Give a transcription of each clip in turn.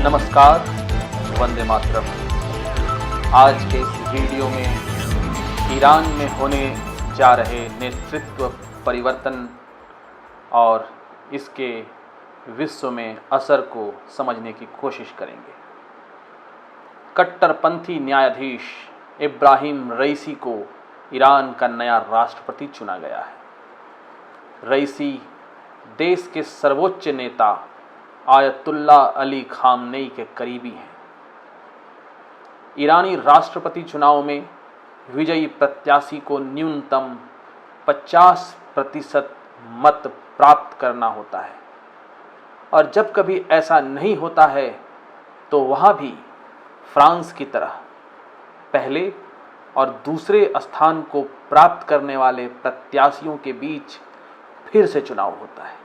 नमस्कार, वंदे मातरम। आज के इस वीडियो में ईरान में होने जा रहे नेतृत्व परिवर्तन और इसके विश्व में असर को समझने की कोशिश करेंगे। कट्टरपंथी न्यायाधीश इब्राहिम रईसी को ईरान का नया राष्ट्रपति चुना गया है। रईसी देश के सर्वोच्च नेता आयतुल्ला अली खामनेई के करीबी हैं। ईरानी राष्ट्रपति चुनाव में विजयी प्रत्याशी को न्यूनतम 50% मत प्राप्त करना होता है और जब कभी ऐसा नहीं होता है तो वहाँ भी फ्रांस की तरह पहले और दूसरे स्थान को प्राप्त करने वाले प्रत्याशियों के बीच फिर से चुनाव होता है।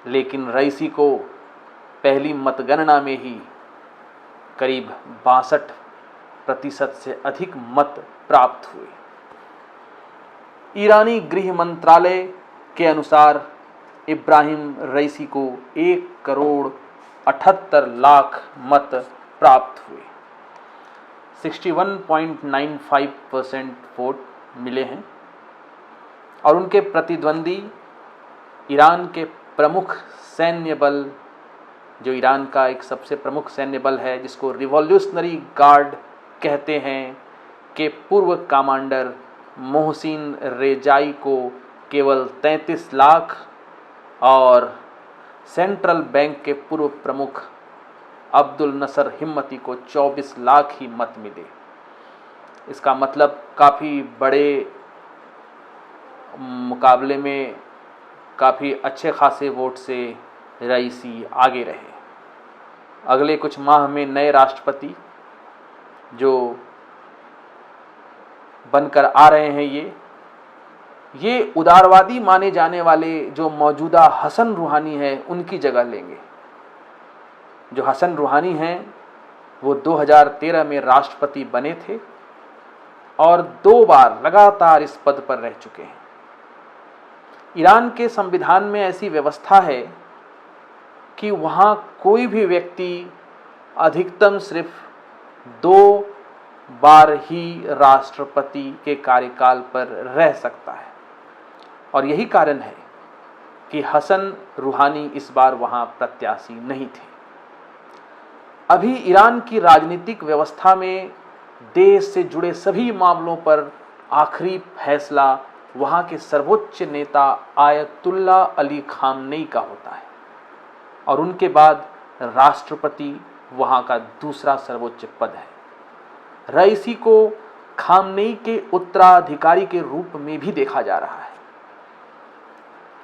लेकिन रईसी को पहली मतगणना में ही करीब 62% से अधिक मत प्राप्त हुए। ईरानी गृह मंत्रालय के अनुसार इब्राहिम रईसी को 1,78,00,000 मत प्राप्त हुए। 61.95% वोट मिले हैं और उनके प्रतिद्वंदी ईरान के प्रमुख सैन्य बल, जो ईरान का एक सबसे प्रमुख सैन्य बल है जिसको रिवॉल्यूशनरी गार्ड कहते हैं, के पूर्व कमांडर मोहसिन रेजाई को केवल 33 लाख और सेंट्रल बैंक के पूर्व प्रमुख अब्दुल नसर हिम्मती को 24 लाख ही मत मिले। इसका मतलब काफ़ी बड़े मुकाबले में काफ़ी अच्छे खासे वोट से रईसी आगे रहे। अगले कुछ माह में नए राष्ट्रपति जो बनकर आ रहे हैं, ये उदारवादी माने जाने वाले जो मौजूदा हसन रूहानी है उनकी जगह लेंगे। जो हसन रूहानी हैं वो 2013 में राष्ट्रपति बने थे और 2 बार लगातार इस पद पर रह चुके हैं। ईरान के संविधान में ऐसी व्यवस्था है कि वहाँ कोई भी व्यक्ति अधिकतम सिर्फ 2 बार ही राष्ट्रपति के कार्यकाल पर रह सकता है और यही कारण है कि हसन रूहानी इस बार वहाँ प्रत्याशी नहीं थे। अभी ईरान की राजनीतिक व्यवस्था में देश से जुड़े सभी मामलों पर आखिरी फैसला वहाँ के सर्वोच्च नेता आयतुल्ला अली खामनेई का होता है और उनके बाद राष्ट्रपति वहाँ का दूसरा सर्वोच्च पद है। रईसी को खामनेई के उत्तराधिकारी के रूप में भी देखा जा रहा है।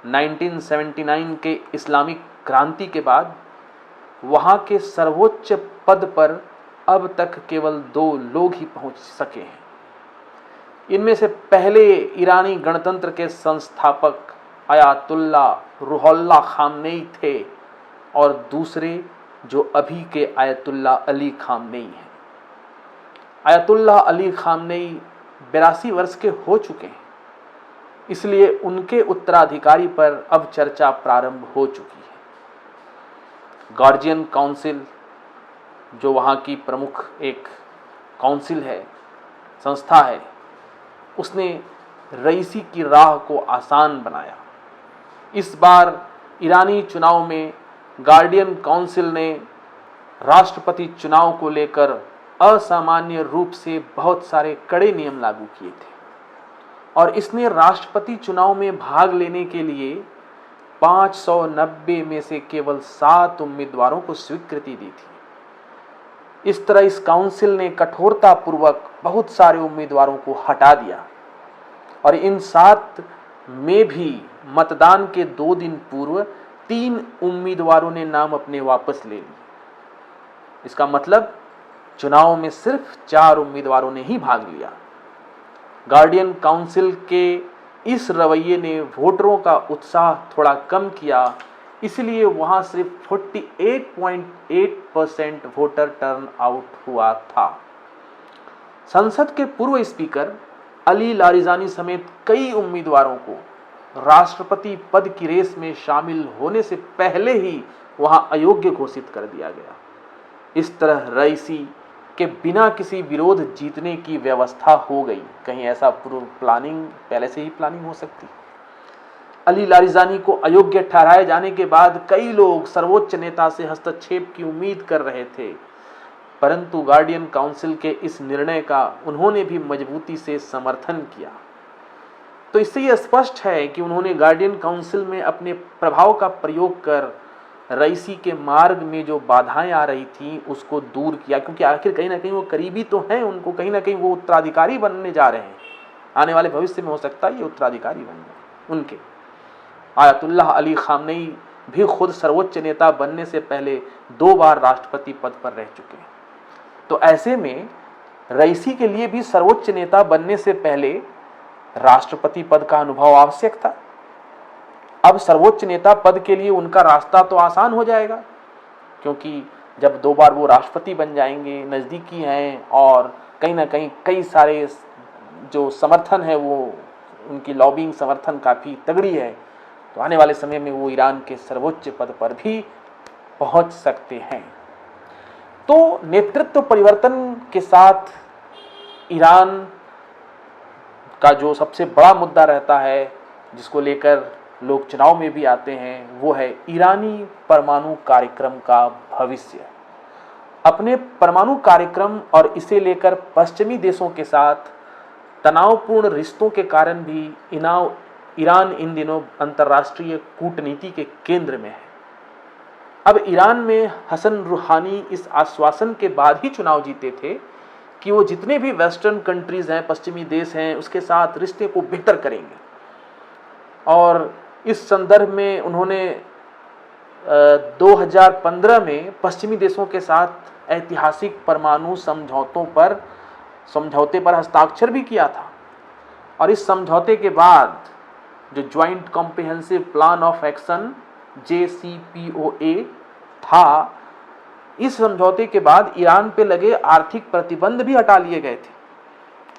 1979 के इस्लामिक क्रांति के बाद वहाँ के सर्वोच्च पद पर अब तक केवल 2 लोग ही पहुँच सके हैं। इनमें से पहले ईरानी गणतंत्र के संस्थापक आयतुल्ला रूहुल्लाह खामनेई थे और दूसरे जो अभी के आयतुल्ला अली खामनेई हैं। आयतुल्ला अली खामनेई 82 वर्ष के हो चुके हैं, इसलिए उनके उत्तराधिकारी पर अब चर्चा प्रारंभ हो चुकी है। गार्जियन काउंसिल, जो वहाँ की प्रमुख एक काउंसिल है, संस्था है, उसने रईसी की राह को आसान बनाया। इस बार ईरानी चुनाव में गार्डियन काउंसिल ने राष्ट्रपति चुनाव को लेकर असामान्य रूप से बहुत सारे कड़े नियम लागू किए थे और इसने राष्ट्रपति चुनाव में भाग लेने के लिए 590 में से केवल 7 उम्मीदवारों को स्वीकृति दी थी। इस तरह इस काउंसिल ने कठोरतापूर्वक बहुत सारे उम्मीदवारों को हटा दिया और इन 7 में भी मतदान के 2 दिन पूर्व 3 उम्मीदवारों ने नाम अपने वापस ले लिए। इसका मतलब चुनाव में सिर्फ 4 उम्मीदवारों ने ही भाग लिया। गार्डियन काउंसिल के इस रवैये ने वोटरों का उत्साह थोड़ा कम किया, इसलिए वहां सिर्फ 48.8% वोटर टर्न आउट हुआ था। संसद के पूर्व स्पीकर अली लारिजानी समेत कई उम्मीदवारों को राष्ट्रपति पद की रेस में शामिल होने से पहले ही वहां अयोग्य घोषित कर दिया गया। इस तरह रईसी के बिना किसी विरोध जीतने की व्यवस्था हो गई। कहीं ऐसा पूर्व प्लानिंग, पहले से ही प्लानिंग हो सकती। अली लारिजानी को अयोग्य ठहराए जाने के बाद कई लोग सर्वोच्च नेता से हस्तक्षेप की उम्मीद कर रहे थे, परंतु गार्डियन काउंसिल के इस निर्णय का उन्होंने भी मजबूती से समर्थन किया। तो इससे यह स्पष्ट है कि उन्होंने गार्डियन काउंसिल में अपने प्रभाव का प्रयोग कर रईसी के मार्ग में जो बाधाएं आ रही थी उसको दूर किया, क्योंकि आखिर कहीं ना कहीं वो करीबी तो हैं, उनको कहीं ना कहीं वो उत्तराधिकारी बनने जा रहे हैं। आने वाले भविष्य में हो सकता है ये उत्तराधिकारी बन जाए उनके। आयतुल्लाह अली खामनेई भी खुद सर्वोच्च नेता बनने से पहले 2 बार राष्ट्रपति पद पर रह चुके हैं। तो ऐसे में रईसी के लिए भी सर्वोच्च नेता बनने से पहले राष्ट्रपति पद का अनुभव आवश्यक था। अब सर्वोच्च नेता पद के लिए उनका रास्ता तो आसान हो जाएगा, क्योंकि जब 2 बार वो राष्ट्रपति बन जाएंगे, नज़दीकी हैं और कहीं ना कहीं कई सारे जो समर्थन है वो उनकी लॉबिंग समर्थन काफ़ी तगड़ी है, तो आने वाले समय में वो ईरान के सर्वोच्च पद पर भी पहुंच सकते हैं। तो नेतृत्व परिवर्तन के साथ ईरान का जो सबसे बड़ा मुद्दा रहता है, जिसको लेकर लोग चुनाव में भी आते हैं, वो है ईरानी परमाणु कार्यक्रम का भविष्य। अपने परमाणु कार्यक्रम और इसे लेकर पश्चिमी देशों के साथ तनावपूर्ण रिश्तों के कारण भी ईरान इन दिनों अंतर्राष्ट्रीय कूटनीति के केंद्र में है। अब ईरान में हसन रूहानी इस आश्वासन के बाद ही चुनाव जीते थे कि वो जितने भी वेस्टर्न कंट्रीज हैं, पश्चिमी देश हैं, उसके साथ रिश्ते को बेहतर करेंगे। और इस संदर्भ में उन्होंने 2015 में पश्चिमी देशों के साथ ऐतिहासिक परमाणु समझौते पर हस्ताक्षर भी किया था। और इस समझौते के बाद जो joint comprehensive plan of action JCPOA था, इस समझौते के बाद ईरान पे लगे आर्थिक प्रतिबंध भी हटा लिए गए थे।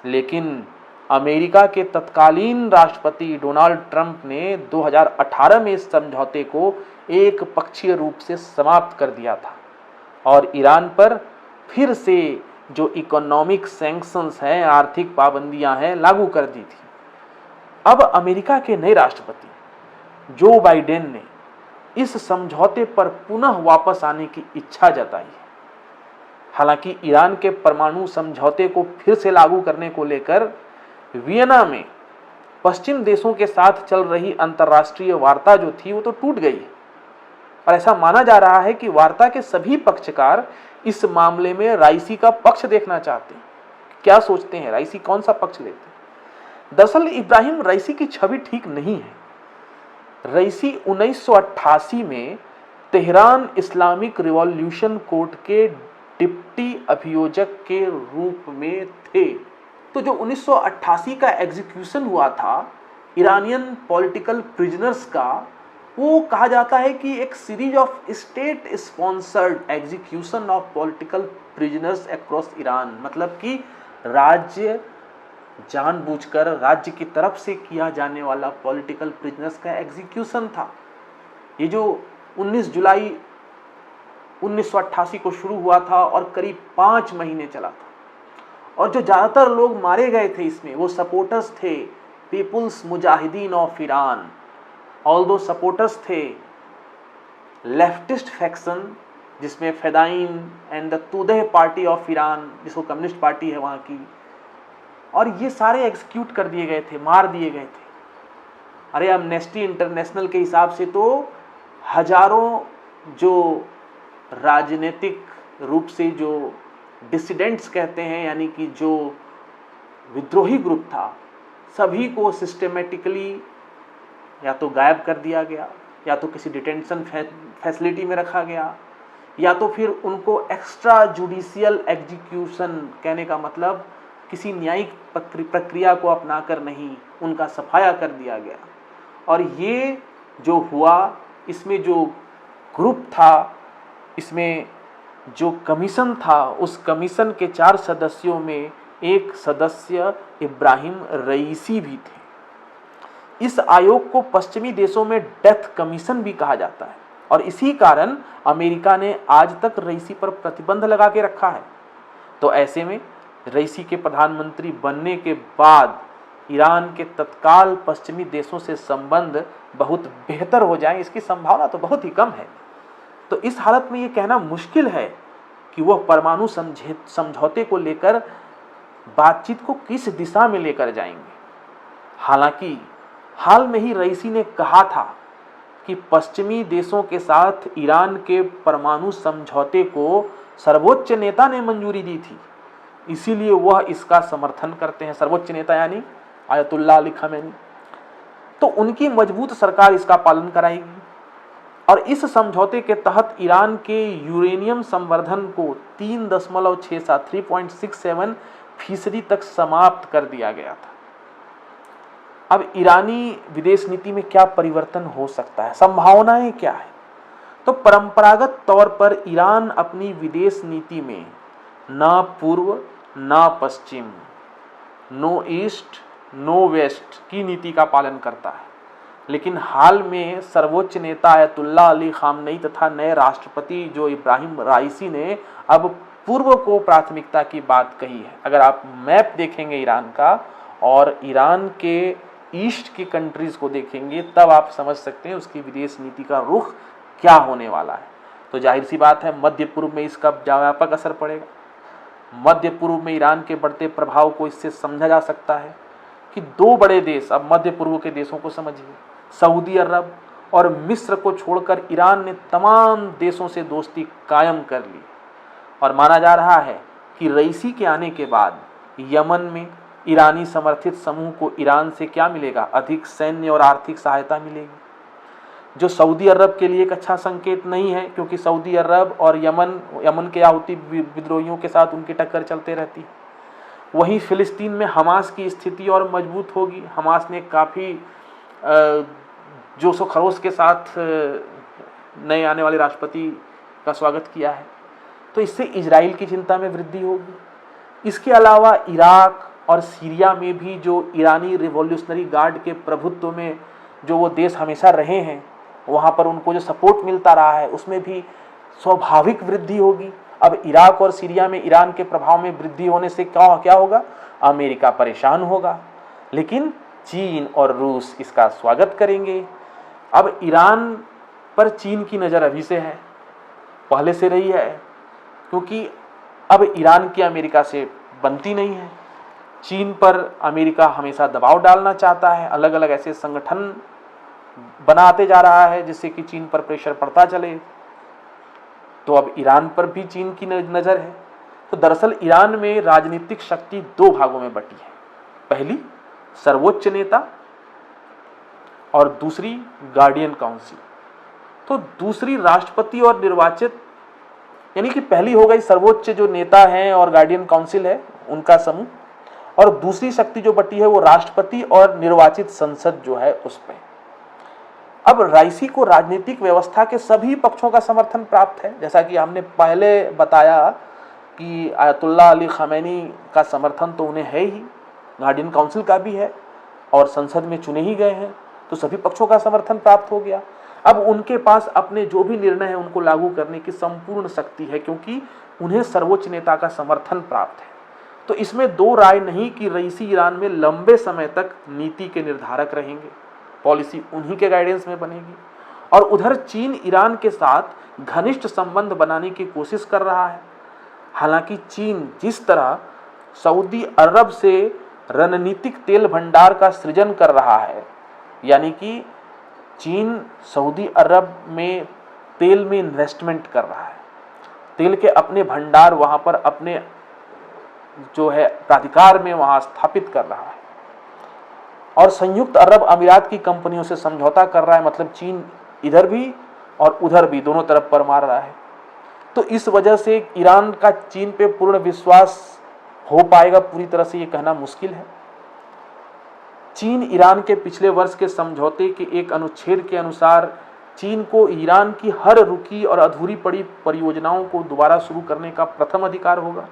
लेकिन अमेरिका के तत्कालीन राष्ट्रपति डोनाल्ड ट्रंप ने 2018 में इस समझौते को एक पक्षीय रूप से समाप्त कर दिया था और ईरान पर फिर से जो इकोनॉमिक सैंक्शंस हैं, आर्थिक पाबंदियां हैं, लागू कर दी थी। अब अमेरिका के नए राष्ट्रपति जो बाइडेन ने इस समझौते पर पुनः वापस आने की इच्छा जताई है। हालांकि ईरान के परमाणु समझौते को फिर से लागू करने को लेकर वियना में पश्चिम देशों के साथ चल रही अंतर्राष्ट्रीय वार्ता जो थी वो तो टूट गई है। और ऐसा माना जा रहा है कि वार्ता के सभी पक्षकार इस मामले में राइसी का पक्ष देखना चाहते हैं। क्या सोचते हैं, राइसी कौन सा पक्ष लेते हैं? दरअसल इब्राहिम राइसी की छवि ठीक नहीं है। रईसी 1988 में तेहरान इस्लामिक रिवॉल्यूशन कोर्ट के डिप्टी अभियोजक के रूप में थे। तो जो 1988 का एग्जीक्यूशन हुआ था ईरानियन पॉलिटिकल प्रिजनर्स का, वो कहा जाता है कि एक series of state sponsored execution of political prisoners across Iran, मतलब कि राज्य जानबूझकर राज्य की तरफ से किया जाने वाला पॉलिटिकल प्रिजनर्स का एग्जीक्यूशन था। ये जो 19 जुलाई 1988 को शुरू हुआ था और करीब 5 महीने चला था। और जो ज़्यादातर लोग मारे गए थे इसमें वो सपोर्टर्स थे people's Mujahideen of Iran. Although supporters थे लेफ्टिस्ट फैक्शन, जिसमें Fedayeen and the Tudeh party of Iran, जिसको कम्युनिस्ट पार्टी है वहाँ की, और ये सारे एग्जीक्यूट कर दिए गए थे, मार दिए गए थे। अरे एमनेस्टी इंटरनेशनल के हिसाब से तो हजारों जो राजनीतिक रूप से जो डिसिडेंट्स कहते हैं, यानी कि जो विद्रोही ग्रुप था, सभी को सिस्टेमेटिकली या तो गायब कर दिया गया, या तो किसी डिटेंशन फैसिलिटी में रखा गया, या तो फिर उनको एक्स्ट्रा जुडिशियल एग्जीक्यूशन, कहने का मतलब किसी न्यायिक प्रक्रिया को अपनाकर नहीं, उनका सफाया कर दिया गया। और ये जो हुआ, इसमें जो ग्रुप था, इसमें जो कमीशन था, उस कमीशन के 4 सदस्यों में एक सदस्य इब्राहिम रईसी भी थे। इस आयोग को पश्चिमी देशों में डेथ कमीशन भी कहा जाता है। और इसी कारण अमेरिका ने आज तक रईसी पर प्रतिबंध लगा के रखा है। तो ऐसे में रईसी के प्रधानमंत्री बनने के बाद ईरान के तत्काल पश्चिमी देशों से संबंध बहुत बेहतर हो जाए, इसकी संभावना तो बहुत ही कम है। तो इस हालत में ये कहना मुश्किल है कि वह परमाणु समझौते को लेकर बातचीत को किस दिशा में लेकर जाएंगे। हालांकि हाल में ही रईसी ने कहा था कि पश्चिमी देशों के साथ ईरान के परमाणु समझौते को सर्वोच्च नेता ने मंजूरी दी थी, इसीलिए वह इसका समर्थन करते हैं। सर्वोच्च नेता यानी आयतुल्लाह अली खामेनी। तो उनकी मजबूत सरकार इसका पालन कराएगी और इस समझौते के तहत ईरान के यूरेनियम संवर्धन को 3.67% तक समाप्त कर दिया गया था। अब ईरानी विदेश नीति में क्या परिवर्तन हो सकता है, संभावनाएं क्या है? तो परंपरागत तौर पर ईरान अपनी विदेश नीति में ना पूर्व ना पश्चिम, नो ईस्ट नो वेस्ट की नीति का पालन करता है। लेकिन हाल में सर्वोच्च नेता आयतुल्लाह अली खामनेई तथा नए राष्ट्रपति जो इब्राहिम राइसी ने अब पूर्व को प्राथमिकता की बात कही है। अगर आप मैप देखेंगे ईरान का और ईरान के ईस्ट की कंट्रीज को देखेंगे, तब आप समझ सकते हैं उसकी विदेश नीति का रुख क्या होने वाला है। तो जाहिर सी बात है मध्य पूर्व में इसका व्यापक असर पड़ेगा। मध्य पूर्व में ईरान के बढ़ते प्रभाव को इससे समझा जा सकता है कि दो बड़े देश, अब मध्य पूर्व के देशों को समझिए, सऊदी अरब और मिस्र को छोड़कर ईरान ने तमाम देशों से दोस्ती कायम कर ली। और माना जा रहा है कि रईसी के आने के बाद यमन में ईरानी समर्थित समूह को ईरान से क्या मिलेगा? अधिक सैन्य और आर्थिक सहायता मिलेगी, जो सऊदी अरब के लिए एक अच्छा संकेत नहीं है, क्योंकि सऊदी अरब और यमन के हूती विद्रोहियों के साथ उनकी टक्कर चलते रहती है। वहीं फिलिस्तीन में हमास की स्थिति और मजबूत होगी। हमास ने काफ़ी जोशो खरोश के साथ नए आने वाले राष्ट्रपति का स्वागत किया है। तो इससे इजराइल की चिंता में वृद्धि होगी। इसके अलावा इराक और सीरिया में भी जो ईरानी रिवॉल्यूशनरी गार्ड के प्रभुत्व में जो वो देश हमेशा रहे हैं, वहाँ पर उनको जो सपोर्ट मिलता रहा है, उसमें भी स्वाभाविक वृद्धि होगी। अब इराक और सीरिया में ईरान के प्रभाव में वृद्धि होने से क्या होगा? अमेरिका परेशान होगा, लेकिन चीन और रूस इसका स्वागत करेंगे। अब ईरान पर चीन की नज़र अभी से है, पहले से रही है, क्योंकि अब ईरान की अमेरिका से बनती नहीं है। चीन पर अमेरिका हमेशा दबाव डालना चाहता है, अलग अलग ऐसे संगठन बनाते जा रहा है जिससे कि चीन पर प्रेशर पड़ता चले। तो अब ईरान पर भी चीन की नज़र है। तो दरअसल ईरान में राजनीतिक शक्ति दो भागों में बटी है, पहली सर्वोच्च नेता और दूसरी गार्डियन काउंसिल। तो दूसरी राष्ट्रपति और निर्वाचित, यानी कि पहली हो गई सर्वोच्च जो नेता हैं और गार्डियन काउंसिल है उनका समूह, और दूसरी शक्ति जो बटी है वो राष्ट्रपति और निर्वाचित संसद जो है उस पर। अब राइसी को राजनीतिक व्यवस्था के सभी पक्षों का समर्थन प्राप्त है। जैसा कि हमने पहले बताया कि आयतुल्लाह अली खामेनी का समर्थन तो उन्हें है ही, गार्डियन काउंसिल का भी है और संसद में चुने ही गए हैं, तो सभी पक्षों का समर्थन प्राप्त हो गया। अब उनके पास अपने जो भी निर्णय है उनको लागू करने की संपूर्ण शक्ति है, क्योंकि उन्हें सर्वोच्च नेता का समर्थन प्राप्त है। तो इसमें दो राय नहीं कि रईसी ईरान में लंबे समय तक नीति के निर्धारक रहेंगे, पॉलिसी उन्हीं के गाइडेंस में बनेगी। और उधर चीन ईरान के साथ घनिष्ठ संबंध बनाने की कोशिश कर रहा है। हालांकि चीन जिस तरह सऊदी अरब से रणनीतिक तेल भंडार का सृजन कर रहा है, यानी कि चीन सऊदी अरब में तेल में इन्वेस्टमेंट कर रहा है, तेल के अपने भंडार वहाँ पर अपने जो है प्राधिकार में वहाँ स्थापित कर रहा है, और संयुक्त अरब अमीरात की कंपनियों से समझौता कर रहा है। मतलब चीन इधर भी और उधर भी दोनों तरफ पर मार रहा है। तो इस वजह से ईरान का चीन पे पूर्ण विश्वास हो पाएगा पूरी तरह से ये कहना मुश्किल है। चीन ईरान के पिछले वर्ष के समझौते के एक अनुच्छेद के अनुसार चीन को ईरान की हर रुकी और अधूरी पड़ी परियोजनाओं को दोबारा शुरू करने का प्रथम अधिकार होगा।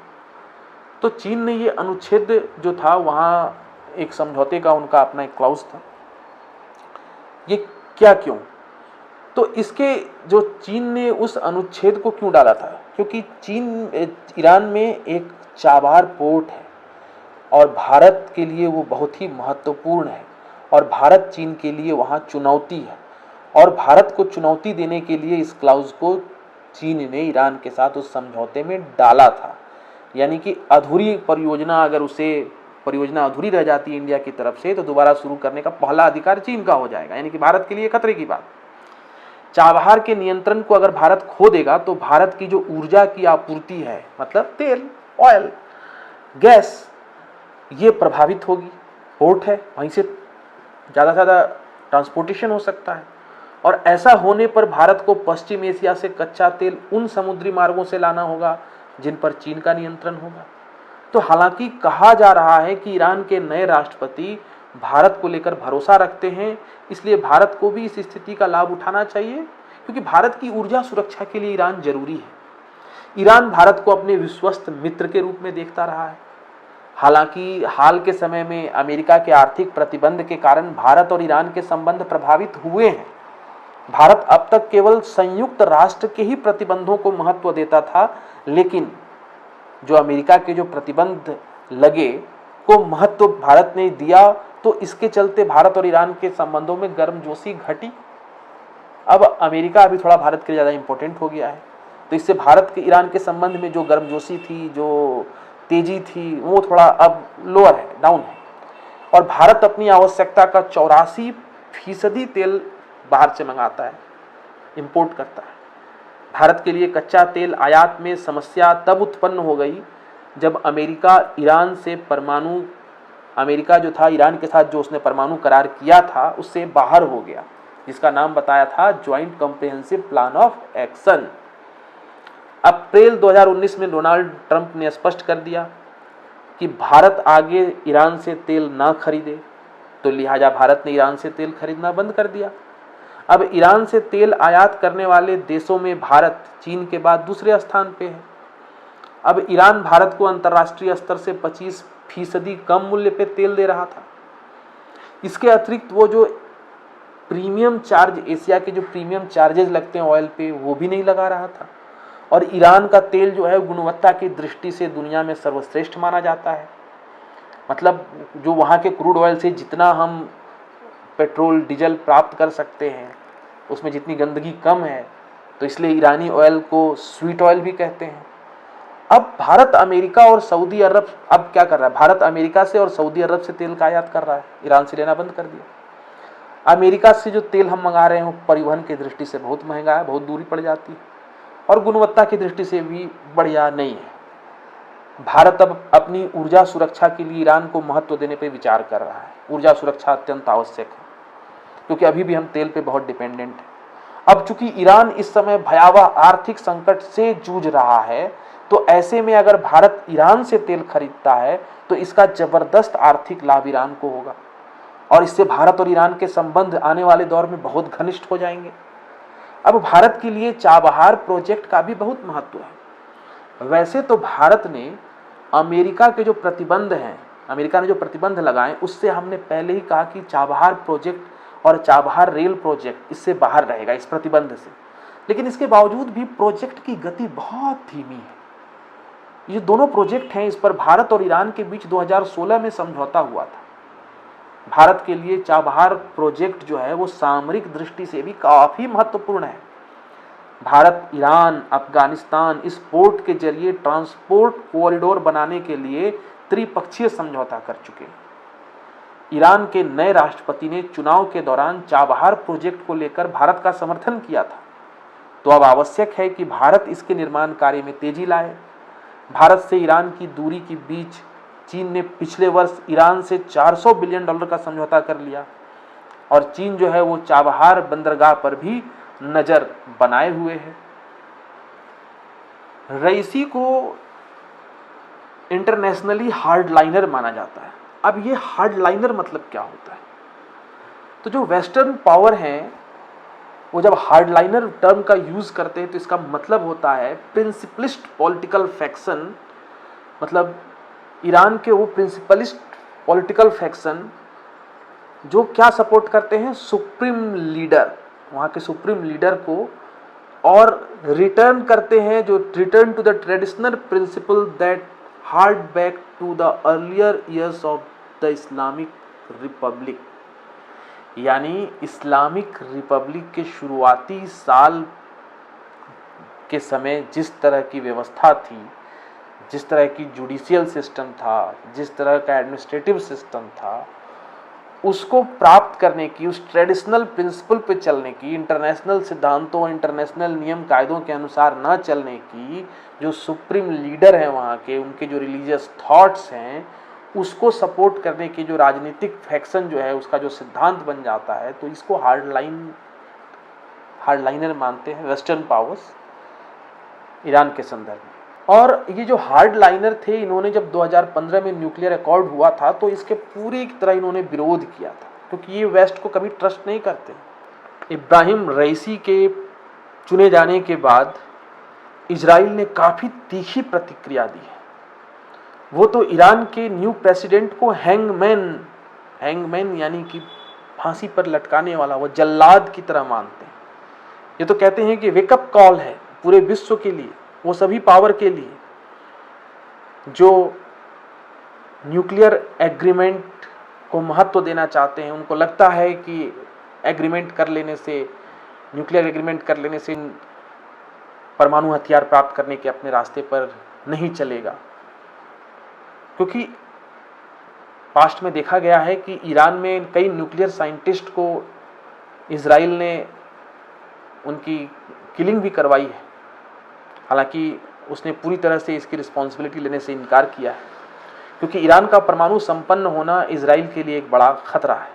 तो चीन ने ये अनुच्छेद जो था वहाँ एक समझौते का उनका अपना एक क्लाउज था। ये क्या क्यों? तो इसके जो चीन ने उस अनुच्छेद को क्यों डाला था, क्योंकि ईरान में एक चाबहार पोर्ट है और भारत के लिए वो बहुत ही महत्वपूर्ण है और भारत चीन के लिए वहाँ चुनौती है और भारत को चुनौती देने के लिए इस क्लाउज को चीन ने ईरान के साथ उस समझौते में डाला था। यानी कि अधूरी परियोजना, अगर उसे परियोजना अधूरी रह जाती है इंडिया की तरफ से, तो दोबारा शुरू करने का पहला अधिकार चीन का हो जाएगा, यानी कि भारत के लिए खतरे की बात। चाबहार के नियंत्रण को अगर भारत खो देगा तो भारत की जो ऊर्जा की आपूर्ति है, मतलब तेल, ऑयल, गैस, ये प्रभावित होगी। पोर्ट है, वहीं से ज़्यादा से ज़्यादा ट्रांसपोर्टेशन हो सकता है और ऐसा होने पर भारत को पश्चिम एशिया से कच्चा तेल उन समुद्री मार्गों से लाना होगा जिन पर चीन का नियंत्रण होगा। तो हालांकि कहा जा रहा है कि ईरान के नए राष्ट्रपति भारत को लेकर भरोसा रखते हैं, इसलिए भारत को भी इस स्थिति का लाभ उठाना चाहिए, क्योंकि भारत की ऊर्जा सुरक्षा के लिए ईरान जरूरी है। ईरान भारत को अपने विश्वस्त मित्र के रूप में देखता रहा है। हालांकि हाल के समय में अमेरिका के आर्थिक प्रतिबंध के कारण भारत और ईरान के संबंध प्रभावित हुए हैं। भारत अब तक केवल संयुक्त राष्ट्र के ही प्रतिबंधों को महत्व देता था, लेकिन जो अमेरिका के जो प्रतिबंध लगे को महत्व भारत ने दिया, तो इसके चलते भारत और ईरान के संबंधों में गर्मजोशी घटी। अब अमेरिका अभी थोड़ा भारत के लिए ज़्यादा इंपॉर्टेंट हो गया है, तो इससे भारत के ईरान के संबंध में जो गर्मजोशी थी, जो तेजी थी, वो थोड़ा अब लोअर है, डाउन है। और भारत अपनी आवश्यकता का 84% तेल बाहर से मंगाता है, इंपोर्ट करता है। भारत के लिए कच्चा तेल आयात में समस्या तब उत्पन्न हो गई जब अमेरिका जो था ईरान के साथ जो उसने परमाणु करार किया था उससे बाहर हो गया, जिसका नाम बताया था joint comprehensive plan of action. April 2019 में डोनाल्ड ट्रंप ने स्पष्ट कर दिया कि भारत आगे ईरान से तेल ना खरीदे, तो लिहाजा भारत ने ईरान से तेल खरीदना बंद कर दिया। अब ईरान से तेल आयात करने वाले देशों में भारत चीन के बाद दूसरे स्थान पे है। अब ईरान भारत को अंतर्राष्ट्रीय स्तर से 25% कम मूल्य पे तेल दे रहा था। इसके अतिरिक्त वो जो प्रीमियम चार्ज, एशिया के जो प्रीमियम चार्जेस लगते हैं ऑयल पे, वो भी नहीं लगा रहा था। और ईरान का तेल जो है गुणवत्ता की दृष्टि से दुनिया में सर्वश्रेष्ठ माना जाता है। मतलब जो वहाँ के क्रूड ऑयल से जितना हम पेट्रोल डीजल प्राप्त कर सकते हैं, उसमें जितनी गंदगी कम है, तो इसलिए ईरानी ऑयल को स्वीट ऑयल भी कहते हैं। अब भारत अमेरिका और सऊदी अरब अब क्या कर रहा है, भारत अमेरिका से और सऊदी अरब से तेल का आयात कर रहा है, ईरान से लेना बंद कर दिया। अमेरिका से जो तेल हम मंगा रहे हैं वो परिवहन की दृष्टि से बहुत महंगा है, बहुत दूरी पड़ जाती है और गुणवत्ता की दृष्टि से भी बढ़िया नहीं है। भारत अब अपनी ऊर्जा सुरक्षा के लिए ईरान को महत्व देने पर विचार कर रहा है। ऊर्जा सुरक्षा अत्यंत आवश्यक है, क्योंकि अभी भी हम तेल पे बहुत डिपेंडेंट हैं। अब चूंकि ईरान इस समय भयावह आर्थिक संकट से जूझ रहा है, तो ऐसे में अगर भारत ईरान से तेल खरीदता है तो इसका जबरदस्त आर्थिक लाभ ईरान को होगा और इससे भारत और ईरान के संबंध आने वाले दौर में बहुत घनिष्ठ हो जाएंगे। अब भारत के लिए चाबहार प्रोजेक्ट का भी बहुत महत्व है। वैसे तो भारत ने अमेरिका के जो प्रतिबंध हैं, अमेरिका ने जो प्रतिबंध लगाए, उससे हमने पहले ही कहा कि चाबहार प्रोजेक्ट और चाबहार रेल प्रोजेक्ट इससे बाहर रहेगा, इस प्रतिबंध से। लेकिन इसके बावजूद भी प्रोजेक्ट की गति बहुत धीमी है। ये दोनों प्रोजेक्ट हैं, इस पर भारत और ईरान के बीच 2016 में समझौता हुआ था। भारत के लिए चाबहार प्रोजेक्ट जो है वो सामरिक दृष्टि से भी काफी महत्वपूर्ण है। भारत, ईरान, अफगानिस्तान इस पोर्ट के जरिए ट्रांसपोर्ट कॉरिडोर बनाने के लिए त्रिपक्षीय समझौता कर चुके हैं। ईरान के नए राष्ट्रपति ने चुनाव के दौरान चाबहार प्रोजेक्ट को लेकर भारत का समर्थन किया था, तो अब आवश्यक है कि भारत इसके निर्माण कार्य में तेजी लाए। भारत से ईरान की दूरी के बीच चीन ने पिछले वर्ष ईरान से $400 बिलियन का समझौता कर लिया और चीन जो है वो चाबहार बंदरगाह पर भी नजर बनाए हुए है। रईसी को इंटरनेशनली हार्डलाइनर माना जाता है। अब ये हार्डलाइनर मतलब क्या होता है? तो जो वेस्टर्न पावर हैं वो जब हार्डलाइनर टर्म का यूज करते हैं तो इसका मतलब होता है प्रिंसिपलिस्ट पॉलिटिकल फैक्शन। मतलब ईरान के वो प्रिंसिपलिस्ट पॉलिटिकल फैक्शन जो क्या सपोर्ट करते हैं, सुप्रीम लीडर, वहाँ के सुप्रीम लीडर को, और रिटर्न करते हैं, जो return to the traditional principle that hard back to the earlier years of the Islamic republic. यानी इस्लामिक रिपब्लिक के शुरुआती साल के समय जिस तरह की व्यवस्था थी, जिस तरह की जुडिशियल सिस्टम था, जिस तरह का एडमिनिस्ट्रेटिव सिस्टम था, उसको प्राप्त करने की, उस ट्रेडिशनल प्रिंसिपल पे चलने की, इंटरनेशनल सिद्धांतों, इंटरनेशनल नियम कायदों के अनुसार न चलने की, जो सुप्रीम लीडर हैं वहाँ के, उनके जो रिलीजियस थॉट्स हैं, उसको सपोर्ट करने की जो राजनीतिक फैक्शन जो है, उसका जो सिद्धांत बन जाता है, तो इसको हार्डलाइनर मानते हैं वेस्टर्न पावर्स ईरान के संदर्भ में। और ये जो हार्डलाइनर थे, इन्होंने जब 2015 में न्यूक्लियर अकॉर्ड हुआ था तो इसके पूरी तरह इन्होंने विरोध किया था, क्योंकि ये वेस्ट को कभी ट्रस्ट नहीं करते। इब्राहिम रईसी के चुने जाने के बाद इजराइल ने काफ़ी तीखी प्रतिक्रिया दी है। वो तो ईरान के न्यू प्रेसिडेंट को हैंगमैन यानी कि फांसी पर लटकाने वाला, वो जल्लाद की तरह मानते हैं। ये तो कहते हैं कि वेकअप कॉल है पूरे विश्व के लिए, वो सभी पावर के लिए जो न्यूक्लियर एग्रीमेंट को महत्व देना चाहते हैं। उनको लगता है कि एग्रीमेंट कर लेने से, न्यूक्लियर एग्रीमेंट कर लेने से परमाणु हथियार प्राप्त करने के अपने रास्ते पर नहीं चलेगा, क्योंकि पास्ट में देखा गया है कि ईरान में कई न्यूक्लियर साइंटिस्ट को इजराइल ने उनकी किलिंग भी करवाई है। हालांकि उसने पूरी तरह से इसकी रिस्पॉन्सिबिलिटी लेने से इनकार किया है, क्योंकि ईरान का परमाणु संपन्न होना इजराइल के लिए एक बड़ा खतरा है।